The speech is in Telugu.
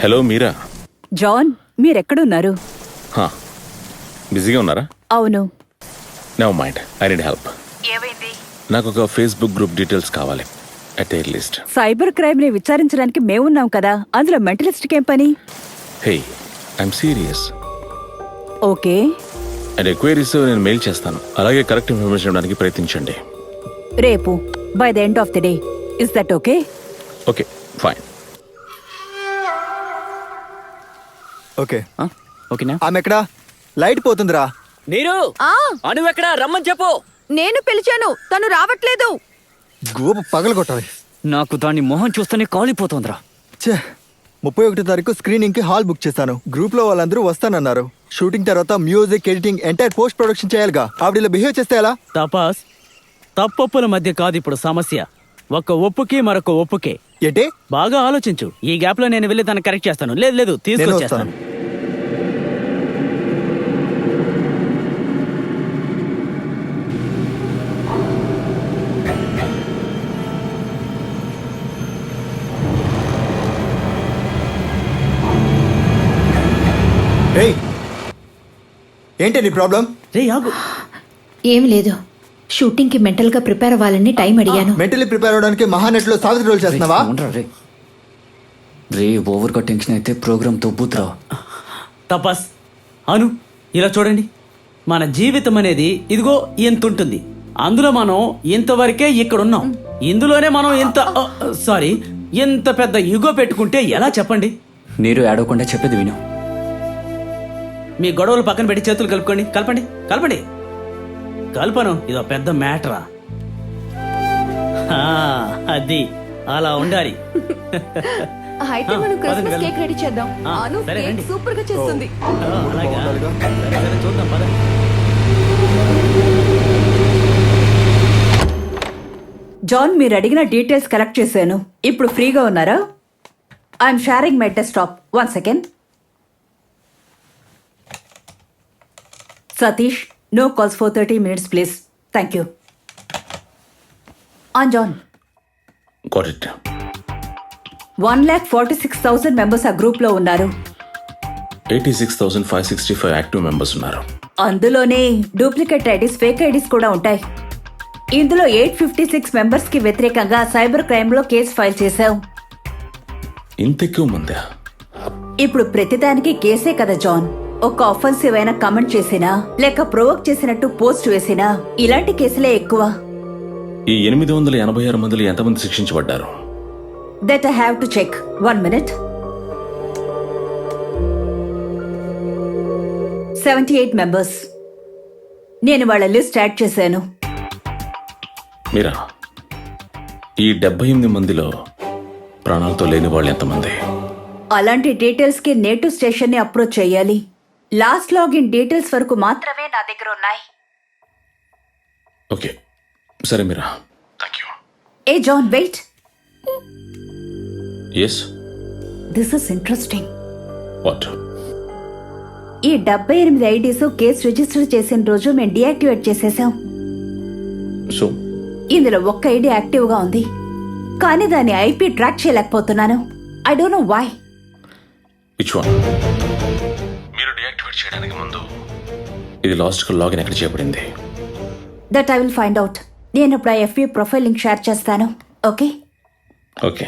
హలో మీరా. జాన్, మీరెక్కడున్నారు? బిజీగా ఉన్నారా? అవును. Never mind, I need help. ఏమైంది? నాకు ఒక ఫేస్బుక్ గ్రూప్ డీటెయిల్స్ కావాలి, at cyber crime ని విచారించడానికి మేమున్నాం కదా, అందులో మెంటలిస్ట్ ఏం పని? Hey, I'm serious. Okay. And enquiries నేను మెయిల్ చేస్తాను. అలాగే కరెక్ట్ ఇన్ఫర్మేషన్ ఇవ్వడానికి ప్రయత్నించండి. రేపు by the end of the day. Is that okay? Okay, fine. Okay ఓకేనా? ఆమె ఎక్కడా? లైట్ పోతుందిరా. నీరు అనువెక్కడా రమ్మని చెప్పు. నేను పిలిచాను, తను రావట్లేదు. గోపు పగలగొట్టాలి. నాకు దాని మొహం చూస్తేనే కాలిపోతుందిరా. ఛే, 31వ తారీఖు స్క్రీనింగ్ కి హాల్ బుక్ చేశాను. గ్రూప్ లో వాళ్ళందరూ వస్తానన్నారు. షూటింగ్ తర్వాత music, editing, entire post production చేయాలిగా. ఆవిడ బిహేవ్ చేస్తే ఎలా? తపాస్, తప్పొప్పుల మధ్య కాదు ఇప్పుడు సమస్య, ఒక ఒప్పుకి మరొక ఒప్పుకే. ఏంటి? బాగా ఆలోచించు. ఈ గ్యాప్ లో నేను వెళ్ళి దాన్ని కరెక్ట్ చేస్తాను. లేదు లేదు, తీసుకొచ్చేస్తాను. ఏయ్, ఏంటి నీ ప్రాబ్లం? రే ఆగు. ఏం లేదు, షూటింగ్ కి మెంటల్ గా ప్రిపేర్ అవ్వాలని టైం అడిగాను. మెంటలీ ప్రిపేర్ అవడానికి మహానెట్ లో సావిత్రి రోల్ చేస్తున్నావా? రే ఓవర్ గా టెన్షన్ అయితే ప్రోగ్రామ్ తొబ్బుతురా. తపాస్, అను, ఇలా చూడండి. మన జీవితం అనేది ఇదిగో ఎంత ఉంటుంది. అందులో మనం ఇంతవరకే ఇక్కడున్నాం. ఇందులోనే మనం ఎంత పెద్ద ఈగో పెట్టుకుంటే ఎలా చెప్పండి? నీరు ఏడవకుండా చెప్పేది విను. మీ గొడవలు పక్కన పెట్టి చేతులు కలుపుకోండి. కలపండి కలపండి. కల్పను, ఇదో పెద్ద మ్యాటరా. అది అలా ఉండాలి. అయితే మనం క్రిస్మస్ కేక్ రెడీ చేద్దాం. అను కేక్ సూపర్ గా చేస్తుంది. అలాగా? సరే, చూద్దాం పద. జాన్, మీరు అడిగిన డీటెయిల్స్ కలెక్ట్ చేశాను. ఇప్పుడు ఫ్రీగా ఉన్నారా? I'm sharing my desktop. 1 second. Satish, no calls for 30 minutes, please. Thank you. On John. Got it. 1,46,000 members ఆ గ్రూప్ లో ఉన్నారు. 86,565 యాక్టివ్ మెంబర్స్ ఉన్నారు. అందులోనే డూప్లికేట్ ఐడీస్, ఫేక్ ఐడీస్ కూడా ఉంటాయి. ఇందులో 856 మెంబర్స్ కి వ్యతిరేకంగా సైబర్ క్రైమ్ లో కేసు ఫైల్ చేశావు. ఇంత ఎక్కువ మందా? ఇప్పుడు ప్రతిదానికి కేసే కదా జాన్. ఒక ఆఫెన్సివ్ అయిన కమెంట్ చేసినా, లేక ప్రొవోక్ చేసినట్టు పోస్ట్ వేసినా, ఇలాంటి కేసులే ఎక్కువ. ఈ 886 మందిలో ఎంతమంది శిక్షించబడ్డారు? That I have to check. 1 minute. 78 members. నేను వాళ్ళ లిస్ట్ యాడ్ చేశాను. మీరా, ఈ 78 మందిలో ప్రాణాలతో లేని వాళ్ళు ఎంతమంది? అలాంటి డీటెయిల్స్ కి నేటివ్ స్టేషన్ ని అప్రోచ్ చేయాలి. లాస్ట్ లాగిన్ డీటెయిల్స్ వరకు మాత్రమే నా దగ్గర ఉన్నాయి. ఓకే, సరే Meera. Thank you. Hey John, wait. Yes, this is interesting. What? ఈ 78 ఐడీస్ కేసు రిజిస్టర్ చేసిన రోజు మేము డియాక్టివేట్ చేసేసాం. సో ఇందులో ఒక్క ఐడి యాక్టివ్ గా ఉంది, కానీ దాని ఐపీ ట్రాక్ చేయలేకపోతున్నాను. I don't know why. Which one? మీరు డియాక్టివేట్ చేయడానికి ముందు ఇది లాజికల్ లాగిన్ ఎక్కడ చేయబడింది? That I will find out. నేను ఇప్పుడు ఆ ఎఫ్బీ ప్రొఫైల్ లింక్ షేర్ చేస్తాను. ఓకే? ఓకే.